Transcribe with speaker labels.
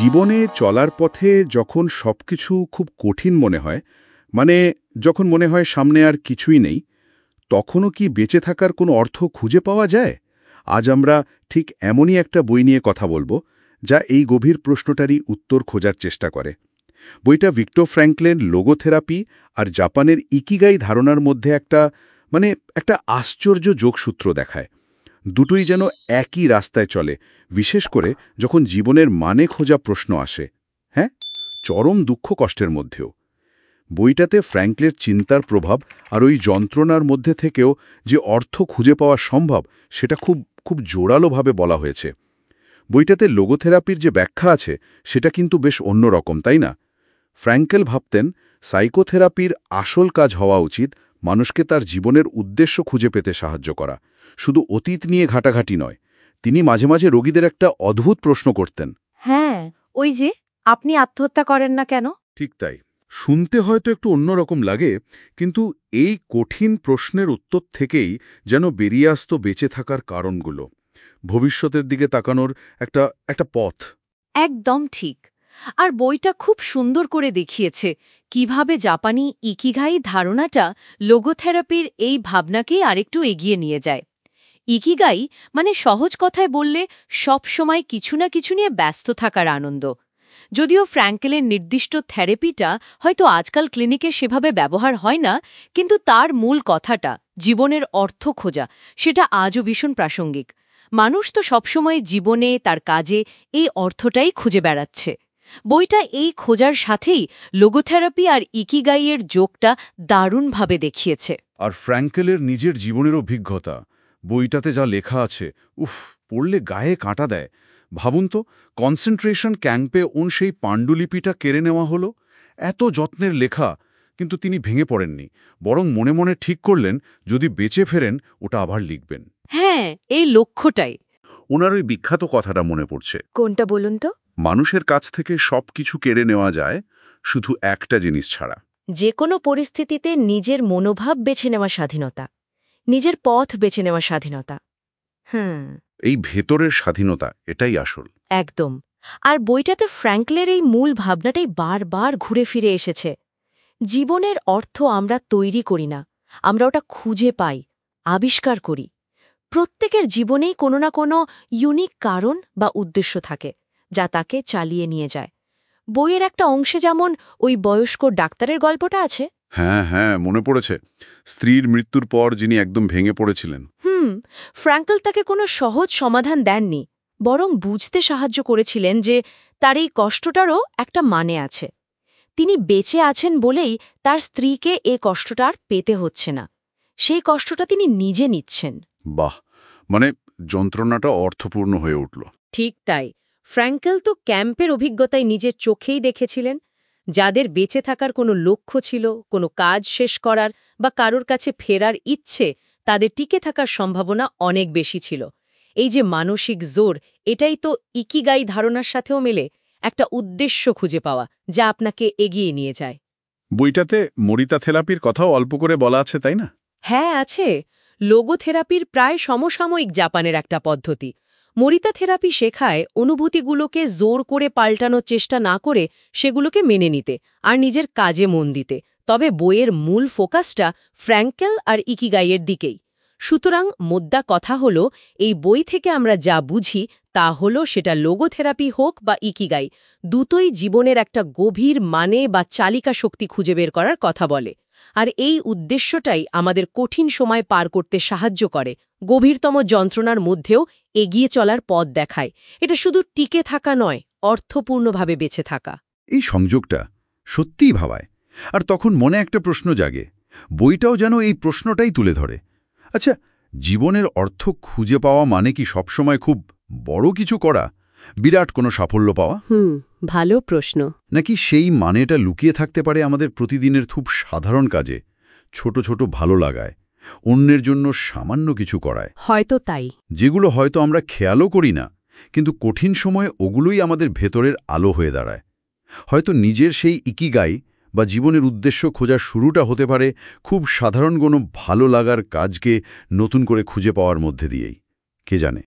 Speaker 1: জীবনে চলার পথে যখন সবকিছু খুব কঠিন মনে হয়, মানে যখন মনে হয় সামনে আর কিছুই নেই, তখনও কি বেঁচে থাকার কোনো অর্থ খুঁজে পাওয়া যায়? আজ আমরা ঠিক এমনই একটা বই নিয়ে কথা বলবো, যা এই গভীর প্রশ্নটারই উত্তর খোঁজার চেষ্টা করে। বইটা ভিক্টর ফ্র্যাঙ্কলের লোগোথেরাপি আর জাপানের ইকিগাই ধারণার মধ্যে একটা আশ্চর্য যোগসূত্র দেখায়। দুটোই যেন একই রাস্তায় চলে, বিশেষ করে যখন জীবনের মানে খোঁজা প্রশ্ন আসে। হ্যাঁ, চরম দুঃখ কষ্টের মধ্যেও। বইটাতে ফ্র্যাঙ্কলের চিন্তার প্রভাব আর ওই যন্ত্রণার মধ্যে থেকেও যে অর্থ খুঁজে পাওয়া সম্ভব, সেটা খুব খুব জোরালোভাবে বলা হয়েছে। বইটাতে লোগোথেরাপির যে ব্যাখ্যা আছে, সেটা কিন্তু বেশ অন্যরকম, তাই না? ফ্র্যাঙ্কেল ভাবতেন সাইকোথেরাপির আসল কাজ হওয়া উচিত মানুষকে তার জীবনের উদ্দেশ্য খুঁজে পেতে সাহায্য করা, শুধু অতীত নিয়ে ঘাটাঘাটি নয়। তিনি মাঝে মাঝে রোগীদের একটা অদ্ভুত প্রশ্ন করতেন।
Speaker 2: হ্যাঁ, ওই যে আপনি আত্মহত্যা করেন না কেন?
Speaker 1: ঠিক তাই। শুনতে হয়তো একটু অন্যরকম লাগে, কিন্তু এই কঠিন প্রশ্নের উত্তর থেকেই যেন বেরিয়ে আসত বেঁচে থাকার কারণগুলো, ভবিষ্যতের দিকে তাকানোর একটা একটা পথ।
Speaker 2: একদম ঠিক। আর বইটা খুব সুন্দর করে দেখিয়েছে কিভাবে জাপানি ইকিগাই ধারণাটা লোগোথেরাপির এই ভাবনাকেই আরেকটু এগিয়ে নিয়ে যায়। ইকিগাই মানে সহজ কথায় বললে সব সময় কিছু না কিছু নিয়ে ব্যস্ত থাকার আনন্দ। যদিও ফ্র্যাঙ্কেলের নির্দিষ্ট থেরাপিটা হয়তো আজকাল ক্লিনিকে সেভাবে ব্যবহার হয় না, কিন্তু তার মূল কথাটা জীবনের অর্থ খোঁজা, সেটা আজও ভীষণ প্রাসঙ্গিক। মানুষ তো সবসময় জীবনে তার কাজে এই অর্থটাই খুঁজে বেড়াচ্ছে। বইটা এই খোঁজার সাথেই লোগোথেরাপি আর ইকিগাইয়ের যোগটা দারুণভাবে দেখিয়েছে।
Speaker 1: আর ফ্র্যাঙ্কেলের নিজের জীবনের অভিজ্ঞতা, বইটাতে যা লেখা আছে, পড়লে গায়ে কাঁটা দেয়। ভাবুন তো, কনসেন্ট্রেশন ক্যাম্পে সেই পাণ্ডুলিপিটা কেড়ে নেওয়া হলো। এত যত্নের লেখা, কিন্তু তিনি ভেঙে পড়েননি, বরং মনে মনে ঠিক করলেন যদি বেঁচে ফেরেন ওটা আবার লিখবেন।
Speaker 2: হ্যাঁ, এই লক্ষ্যটাই।
Speaker 1: ওনার ওই বিখ্যাত কথাটা মনে পড়ছে,
Speaker 2: কোনটা বলুন তো?
Speaker 1: মানুষের কাছ থেকে সব কিছু কেড়ে নেওয়া যায়, শুধু একটা জিনিস ছাড়া।
Speaker 2: যে কোনো পরিস্থিতিতে নিজের মনোভাব বেছে নেওয়া স্বাধীনতা, নিজের পথ বেছে নেওয়া স্বাধীনতা।
Speaker 1: এই ভেতরের স্বাধীনতা, এটাই আসল।
Speaker 2: একদম। আর বইটাতে ফ্র্যাঙ্কলের এই মূল ভাবনাটাই বারবার ঘুরে ফিরে এসেছে। জীবনের অর্থ আমরা তৈরি করি না, আমরা ওটা খুঁজে পাই, আবিষ্কার করি। প্রত্যেকের জীবনেই কোনো না কোনো ইউনিক কারণ বা উদ্দেশ্য থাকে, যা তাকে চালিয়ে নিয়ে যায়। বইয়ের একটা অংশে যেমন ওই বয়স্ক ডাক্তারের গল্পটা আছে।
Speaker 1: হ্যাঁ হ্যাঁ, মনে পড়েছে। স্ত্রীর মৃত্যুর পর যিনি একদম ভেঙে পড়েছিলেন।
Speaker 2: ফ্র্যাঙ্কল তাকে কোনো সহজ সমাধান দেননি, বরং বুঝতে সাহায্য করেছিলেন যে তার এই কষ্টটারও একটা মানে আছে। তিনি বেঁচে আছেন বলেই তার স্ত্রীকে এ কষ্টটা আর পেতে হচ্ছে না। সেই কষ্টটা তিনি নিজে নিচ্ছেন।
Speaker 1: বাহ, মানে যন্ত্রণাটা অর্থপূর্ণ হয়ে উঠল।
Speaker 2: ঠিক তাই। ফ্র্যাঙ্কেল তো ক্যাম্পের অভিজ্ঞতায় নিজের চোখেই দেখেছিলেন, যাদের বেঁচে থাকার কোনো লক্ষ্য ছিল, কোনো কাজ শেষ করার বা কারোর কাছে ফেরার ইচ্ছে, তাদের টিকে থাকার সম্ভাবনা অনেক বেশি ছিল। এই যে মানসিক জোর, এটাই তো ইকিগাই ধারণার সাথেও মেলে, একটা উদ্দেশ্য খুঁজে পাওয়া যা আপনাকে এগিয়ে নিয়ে যায়।
Speaker 1: বইটাতে মরিতা থেরাপির কথাও অল্প করে বলা আছে, তাই না?
Speaker 2: হ্যাঁ, আছে। লোগোথেরাপির প্রায় সমসাময়িক জাপানের একটা পদ্ধতি। মরিতা থেরাপি শেখায় অনুভূতিগুলোকে জোর করে পাল্টানোর চেষ্টা না করে সেগুলোকে মেনে নিতে আর নিজের কাজে মন দিতে। তবে বইয়ের মূল ফোকাসটা ফ্র্যাঙ্কেল আর ইকিগাইয়ের দিকেই। সুতরাং মোদ্দা কথা হলো, এই বই থেকে আমরা যা বুঝি তা হলো, সেটা লোগোথেরাপি হোক বা ইকিগাই, দুটোই জীবনের একটা গভীর মানে বা চালিকা শক্তি খুঁজে বের করার কথা বলে। আর এই উদ্দেশ্যটাই আমাদের কঠিন সময় পার করতে সাহায্য করে, গভীরতম যন্ত্রণার মধ্যেও এগিয়ে চলার পথ দেখায়। এটা শুধু টিকে থাকা নয়, অর্থপূর্ণভাবে বেঁচে থাকা।
Speaker 1: এই সংযোগটা সত্যিই ভাবায়। আর তখন মনে একটা প্রশ্ন জাগে, বইটাও যেন এই প্রশ্নটাই তুলে ধরে। আচ্ছা, জীবনের অর্থ খুঁজে পাওয়া মানে কি সবসময় খুব বড় কিছু করা, বিরাট কোনো সাফল্য পাওয়া?
Speaker 2: ভালো প্রশ্ন।
Speaker 1: নাকি সেই মানেটা লুকিয়ে থাকতে পারে আমাদের প্রতিদিনের খুব সাধারণ কাজে, ছোট ছোট ভালো লাগায়, অন্যের জন্য সামান্য কিছু করায়?
Speaker 2: হয়তো তাই।
Speaker 1: যেগুলো হয়তো আমরা খেয়ালও করি না, কিন্তু কঠিন সময়ে ওগুলোই আমাদের ভেতরের আলো হয়ে দাঁড়ায়। হয়তো নিজের সেই ইকিগাই বা জীবনের উদ্দেশ্য খোঁজার শুরুটা হতে পারে খুব সাধারণ কোনো ভালো লাগার কাজকে নতুন করে খুঁজে পাওয়ার মধ্যে দিয়েই। কে জানে।